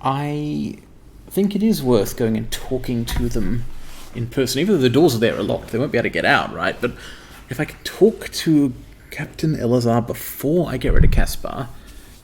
I think it is worth going and talking to them in person. Even though the doors are there are locked, they won't be able to get out, right? But if I can talk to Captain Elazar before I get rid of Caspar,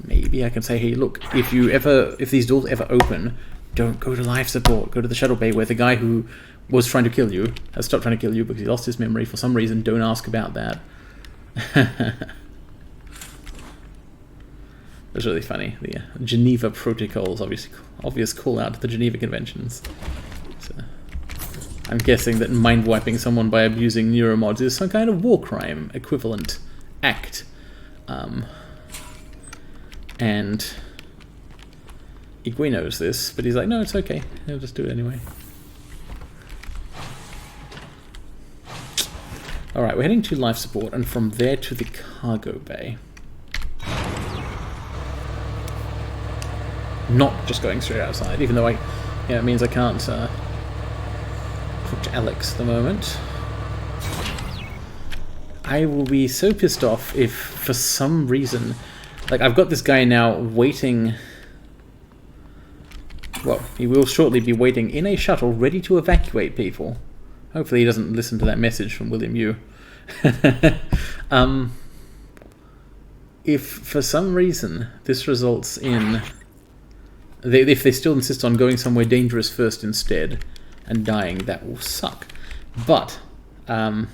maybe I can say, hey, look, if these doors ever open, don't go to life support. Go to the shuttle bay where the guy who was trying to kill you has stopped trying to kill you because he lost his memory for some reason. Don't ask about that. It's really funny. The Geneva Protocols, obvious call out to the Geneva Conventions. So, I'm guessing that mind-wiping someone by abusing neuromods is some kind of war crime equivalent act. And Igwe knows this, but he's like, no, it's okay. He'll just do it anyway. Alright, we're heading to life support, and from there to the cargo bay. Not just going straight outside, even though it means I can't talk to Alex at the moment. I will be so pissed off if, for some reason, like, I've got this guy now waiting. Well, he will shortly be waiting in a shuttle ready to evacuate people. Hopefully he doesn't listen to that message from William Yu. If for some reason this results in... If they still insist on going somewhere dangerous first instead and dying, that will suck. But it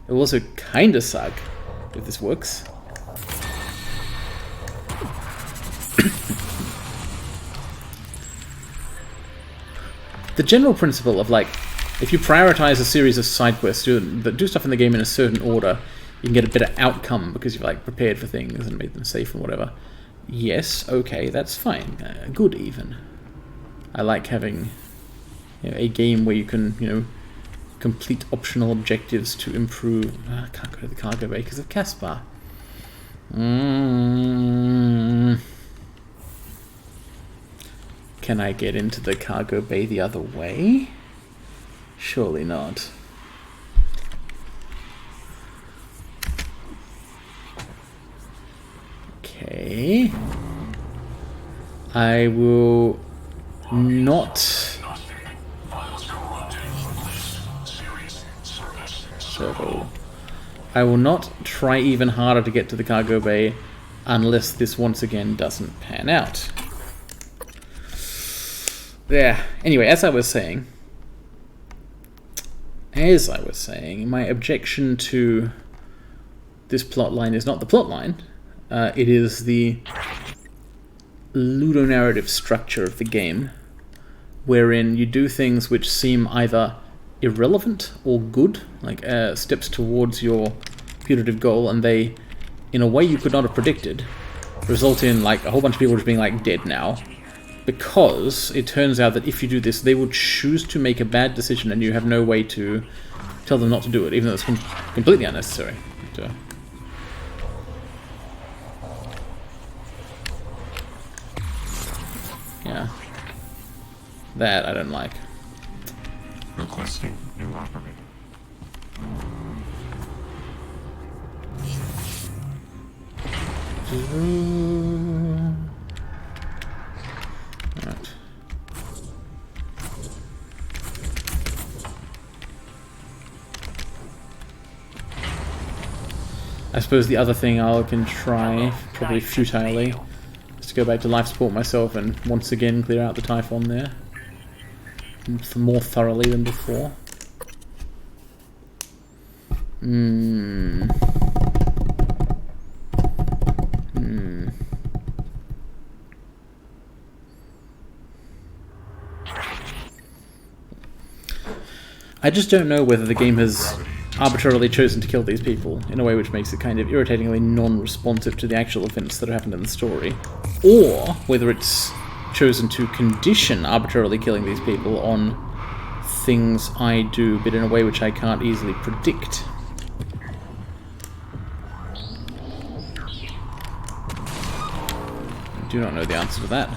will also kind of suck if this works. The general principle of, like, if you prioritize a series of side quests that do stuff in the game in a certain order, you can get a better outcome because you've, like, prepared for things and made them safe and whatever. Yes, okay, that's fine. Good, even. I like having a game where you can, complete optional objectives to improve... I can't go to the cargo bay because of Caspar. Can I get into the cargo bay the other way? Surely not. Okay. I will not... So, I will not try even harder to get to the cargo bay unless this once again doesn't pan out. There. Anyway, as I was saying, my objection to this plotline is not the plotline. It is the ludonarrative structure of the game, wherein you do things which seem either irrelevant or good, like steps towards your putative goal, and they, in a way you could not have predicted, result in like a whole bunch of people just being like dead now, because it turns out that if you do this, they will choose to make a bad decision and you have no way to tell them not to do it, even though it's completely unnecessary. But, yeah. That I don't like. Requesting new operator. Alright. I suppose the other thing I can try, probably futilely, is to go back to life support myself and once again clear out the Typhon there. More thoroughly than before. I just don't know whether the game has arbitrarily chosen to kill these people in a way which makes it kind of irritatingly non-responsive to the actual events that happened in the story, or whether it's chosen to condition arbitrarily killing these people on things I do, but in a way which I can't easily predict. I do not know the answer to that.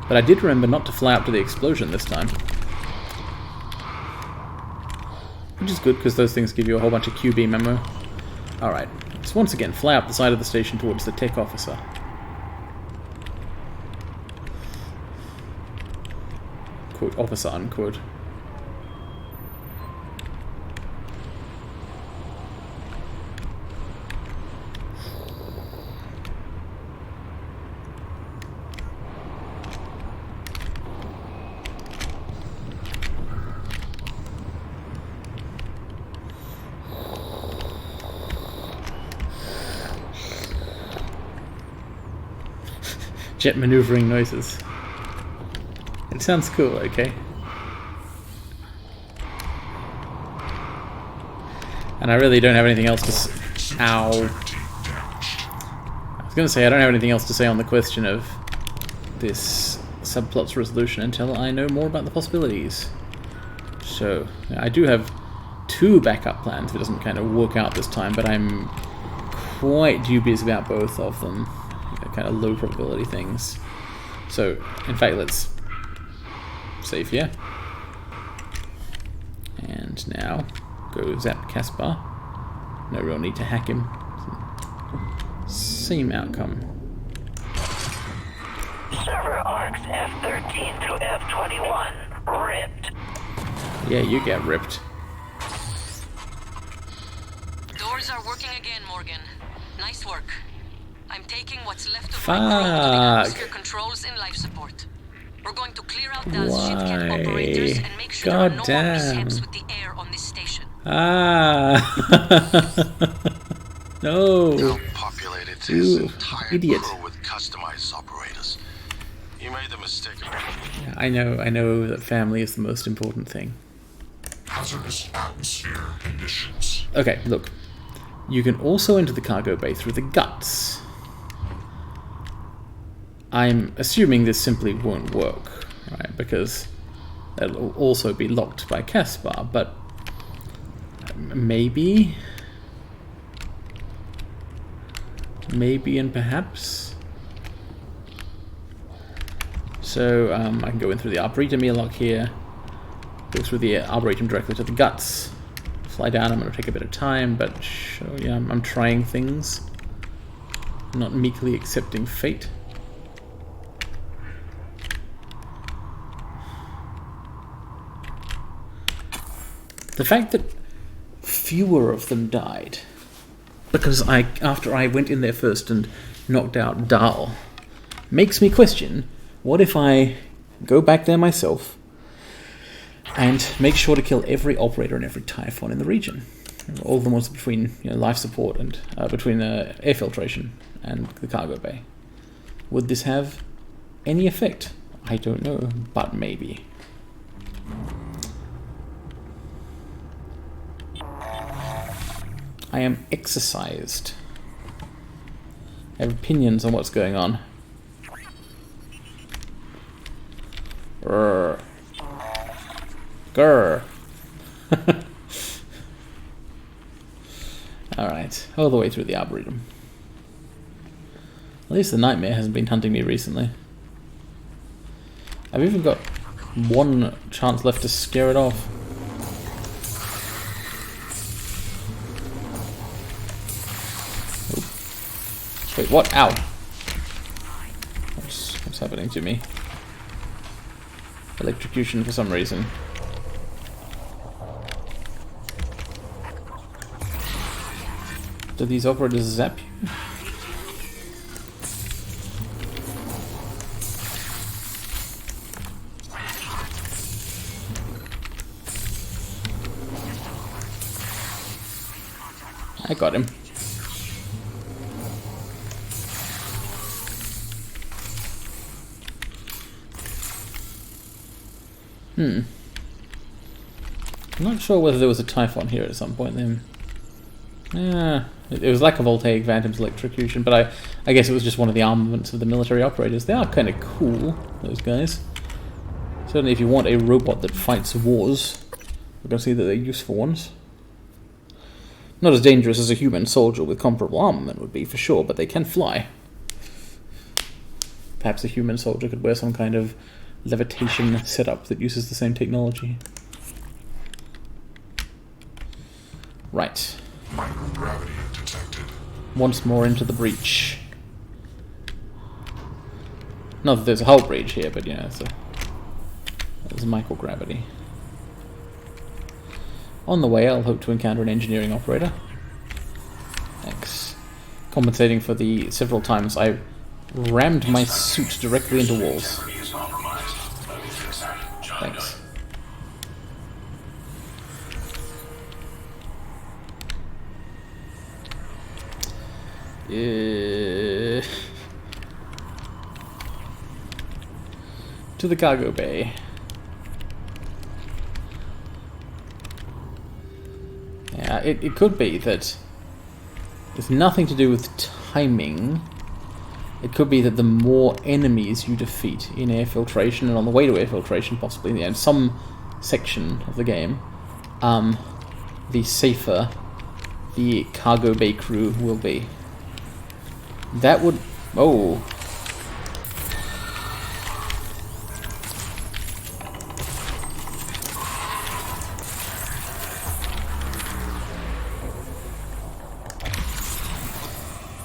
But I did remember not to fly up to the explosion this time. Which is good, because those things give you a whole bunch of QB memo. Alright, let's once again fly up the side of the station towards the tech officer. quote officer unquote. Jet maneuvering noises. It sounds cool, okay? And I really don't have anything else to ow. I was gonna say I don't have anything else to say on the question of this subplot's resolution until I know more about the possibilities. So, I do have 2 backup plans if it doesn't kind of work out this time, but I'm quite dubious about both of them. Kind of low probability things. So, in fact, let's save here. And now, go zap Caspar. No real need to hack him. Same outcome. Server arcs F13 to F21 ripped. Yeah, you get ripped. Doors are working again, Morgan. Nice work. I'm taking what's left of Fuck. my crew to the atmosphere controls and life support. We're going to clear out those shipcat operators and make sure there are no more mishaps with the air on this station. No. Bill populated his entire idiot. crew with customized operators. You made the mistake of... Yeah, I know that family is the most important thing. Hazardous atmosphere conditions. Okay, look. You can also enter the cargo bay through the guts. I'm assuming this simply won't work, right? Because it'll also be locked by Caspar, but maybe and perhaps. So I can go in through the Arboretum airlock here, go through the Arboretum directly to the guts, fly down. I'm going to take a bit of time, but sure, yeah, I'm trying things, not meekly accepting fate. The fact that fewer of them died, because after I went in there first and knocked out Dahl, makes me question, what if I go back there myself and make sure to kill every operator and every Typhon in the region? All of them was between life support and between air filtration and the cargo bay. Would this have any effect? I don't know, but maybe. I am exercised. I have opinions on what's going on. Grr. Grr. Alright, all the way through the Arboretum. At least the Nightmare hasn't been hunting me recently. I've even got 1 chance left to scare it off. Wait, what? Ow. What's happening to me? Electrocution for some reason. Do these operators zap you? I got him. I'm not sure whether there was a Typhon here at some point then. Yeah, it was like a Voltaic Phantom's electrocution, but I guess it was just one of the armaments of the military operators. They are kind of cool, those guys. Certainly if you want a robot that fights wars, we're going to see that they're useful ones. Not as dangerous as a human soldier with comparable armament would be, for sure, but they can fly. Perhaps a human soldier could wear some kind of levitation setup that uses the same technology. Right. Microgravity detected. Once more into the breach. Not that there's a hull breach here, but it's a There's microgravity. On the way, I'll hope to encounter an engineering operator. Thanks. Compensating for the several times I rammed my suit directly into walls. Thanks. To the cargo bay. Yeah, it could be that it's nothing to do with timing. It could be that the more enemies you defeat in air filtration and on the way to air filtration, possibly in some section of the game, the safer the cargo bay crew will be. That would... oh.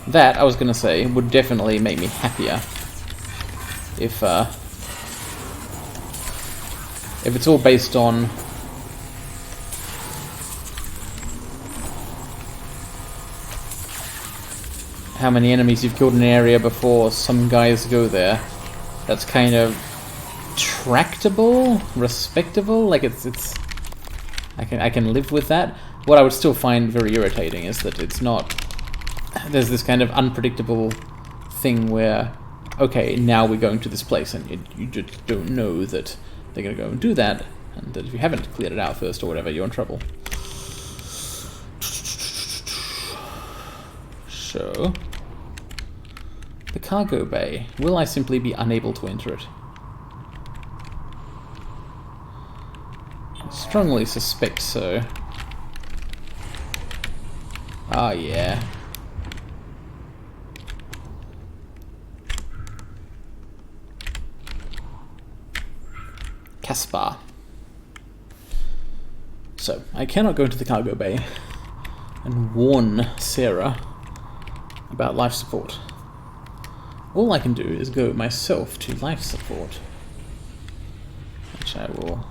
That, I was going to say, would definitely make me happier if it's all based on how many enemies you've killed in an area before some guys go there. That's kind of tractable, respectable. Like it's I can live with that. What I would still find very irritating is that it's not. There's this kind of unpredictable thing where, okay, now we're going to this place, and you just don't know that they're going to go and do that, and that if you haven't cleared it out first or whatever, you're in trouble. So, the cargo bay. Will I simply be unable to enter it? I strongly suspect so. Ah, yeah. Caspar. So, I cannot go into the cargo bay and warn Sarah about life support. All I can do is go myself to life support, which I will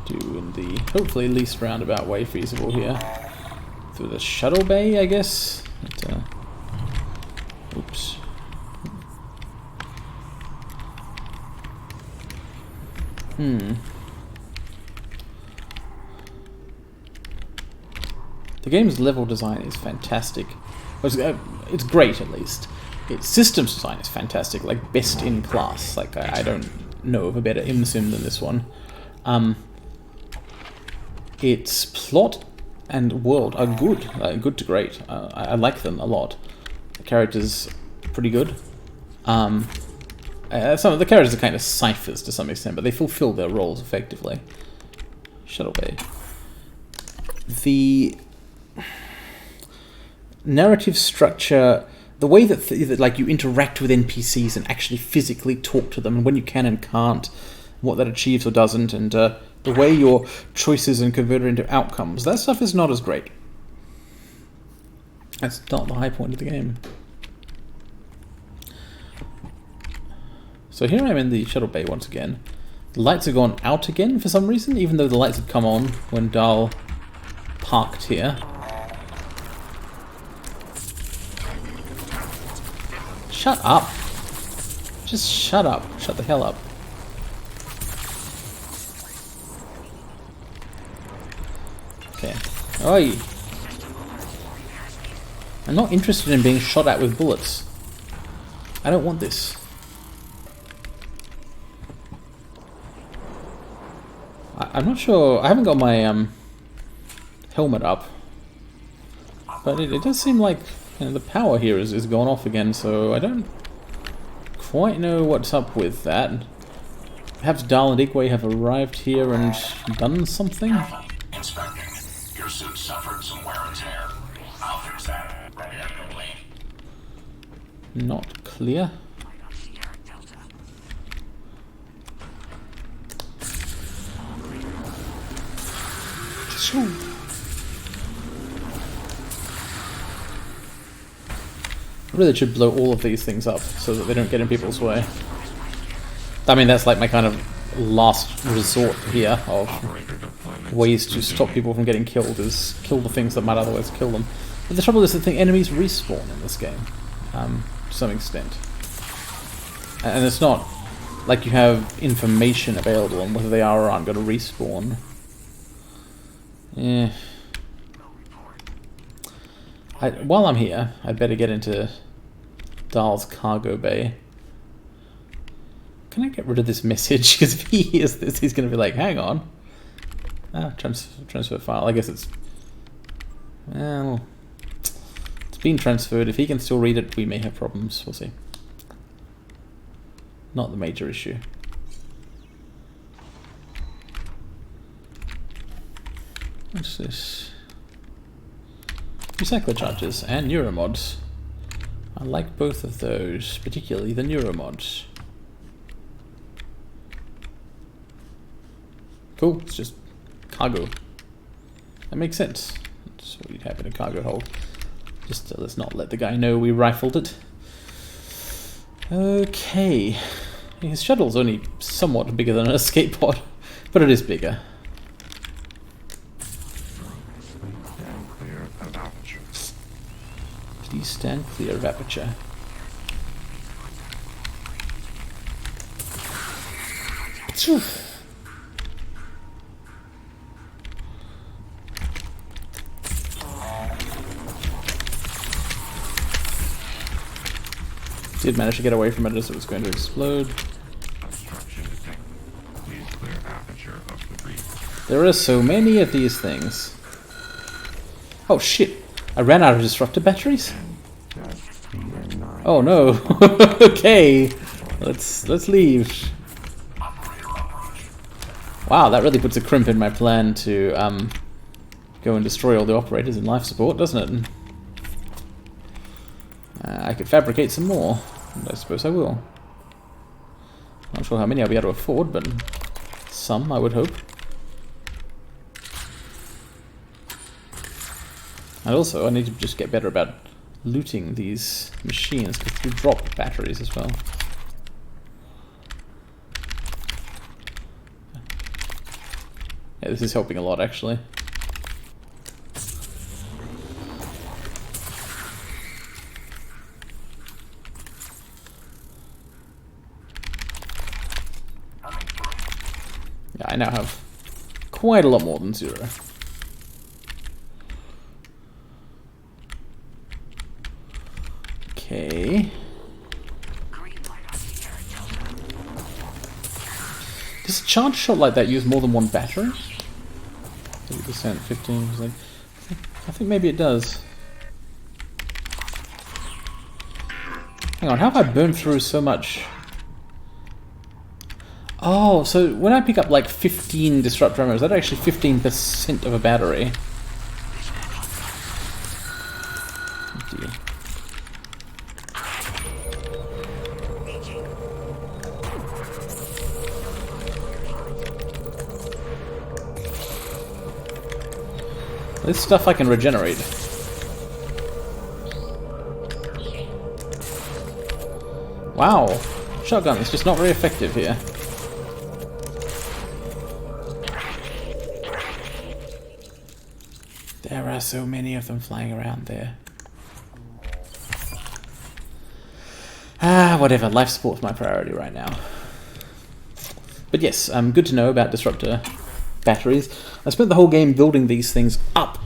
do in the hopefully least roundabout way feasible here. Through the shuttle bay, I guess. But, oops. The game's level design is fantastic. It's great, at least. Its systems design is fantastic, like best in class. Like I don't know of a better ImSim than this one. Its plot and world are good, good to great. I like them a lot. The characters are pretty good. Some of the characters are kind of ciphers to some extent, but they fulfill their roles effectively. Shuttle bay. The narrative structure, the way that like you interact with NPCs and actually physically talk to them, and when you can and can't, what that achieves or doesn't, and the way your choices are converted into outcomes, that stuff is not as great. That's not the high point of the game. So here I am in the shuttle bay once again. The lights have gone out again for some reason, even though the lights had come on when Dahl parked here. Shut up. Just shut up. Shut the hell up. Okay. Oi. I'm not interested in being shot at with bullets. I don't want this. I'm not sure. I haven't got my helmet up, but it does seem like the power here is gone off again. So I don't quite know what's up with that. Perhaps Dahl and Igwe have arrived here and done something. Inspecting. Your suit suffered some wear and tear. I'll fix that. Immediately. Not clear. I really should blow all of these things up so that they don't get in people's way. I mean, that's like my kind of last resort here of ways to stop people from getting killed is kill the things that might otherwise kill them. But the trouble is that the enemies respawn in this game, to some extent. And it's not like you have information available on whether they are or aren't going to respawn. Yeah. While I'm here, I'd better get into Dahl's cargo bay. Can I get rid of this message? Because if he hears this, he's going to be like, hang on. Transfer file. I guess it's... Well... It's been transferred. If he can still read it, we may have problems. We'll see. Not the major issue. What's this? Recycler charges and neuromods. I like both of those, particularly the neuromods. Cool, it's just cargo. That makes sense. That's what you'd have in a cargo hold. Just let's not let the guy know we rifled it. Okay. His shuttle's only somewhat bigger than an escape pod, but it is bigger. Please stand clear of aperture. Did manage to get away from it as it was going to explode. There are so many of these things. Oh shit! I ran out of disruptor batteries. Oh no! Okay, let's leave. Wow, that really puts a crimp in my plan to go and destroy all the operators in life support, doesn't it? I could fabricate some more, and I suppose I will. Not sure how many I'll be able to afford, but some, I would hope. And also, I need to just get better about looting these machines, because they drop batteries as well. Yeah, this is helping a lot, actually. Yeah, I now have quite a lot more than 0. Okay. Does a charge shot like that use more than one battery? 30%, 15%. I think maybe it does. Hang on, how have I burned through so much? Oh, so when I pick up like 15 disruptor ammo, is that actually 15% of a battery? Oh dear. This stuff I can regenerate. Wow, shotgun is just not very effective here. There are so many of them flying around there. Whatever, life support is my priority right now. But yes, good to know about disruptor batteries. I spent the whole game building these things up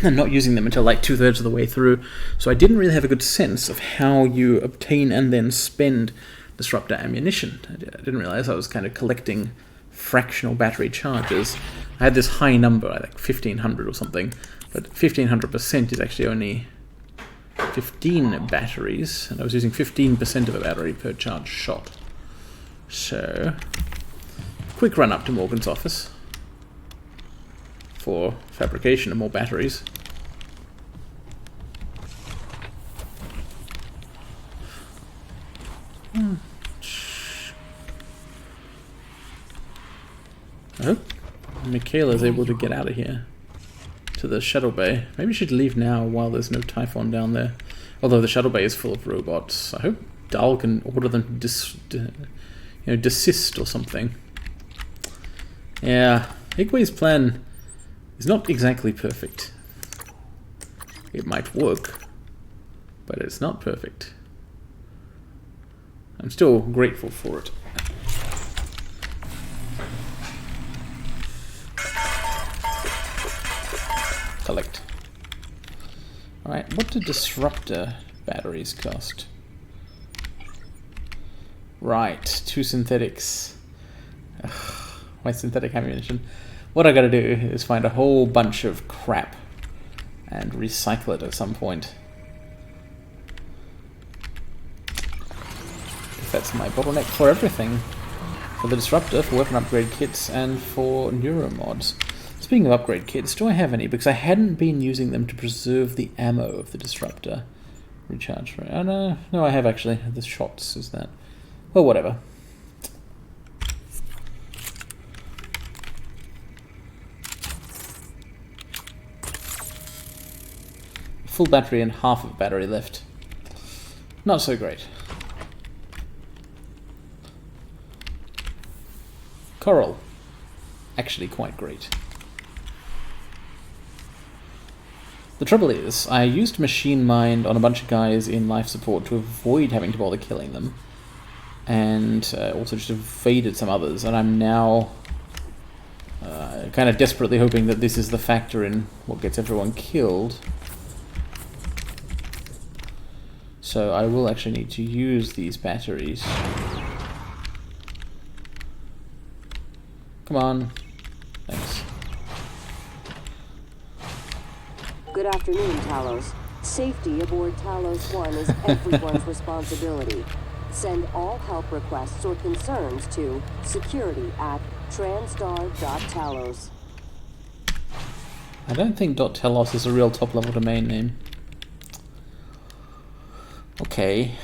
and not using them until like 2/3 of the way through, so I didn't really have a good sense of how you obtain and then spend disruptor ammunition. I didn't realize I was kind of collecting fractional battery charges. I had this high number, like 1500 or something, but 1500% is actually only 15 batteries, and I was using 15% of a battery per charge shot. So, quick run up to Morgan's office for fabrication of more batteries. I hope Michaela's able to get out of here to the shuttle bay. Maybe she'd leave now while there's no Typhon down there. Although the shuttle bay is full of robots. I hope Dahl can order them to desist or something. Yeah, Higway's plan is not exactly perfect. It might work, but it's not perfect. I'm still grateful for it. Collect. Alright, what do disruptor batteries cost? Right, 2 synthetics. Ugh, my synthetic ammunition. What I gotta do is find a whole bunch of crap and recycle it at some point. If that's my bottleneck for everything. For the disruptor, for weapon upgrade kits, and for neuromods. Speaking of upgrade kits, do I have any? Because I hadn't been using them to preserve the ammo of the disruptor. Recharge rate. Oh no, no I have actually. The shots is that. Well, whatever. Full battery and half of battery left. Not so great. Coral. Actually quite great. The trouble is, I used Machine Mind on a bunch of guys in life support to avoid having to bother killing them. And also just evaded some others, and I'm now kind of desperately hoping that this is the factor in what gets everyone killed. So I will actually need to use these batteries. Come on. Thanks. Good afternoon, Talos. Safety aboard Talos 1 is everyone's responsibility. Send all help requests or concerns to security@transtar.talos. I don't think .telos is a real top-level domain name. Okay.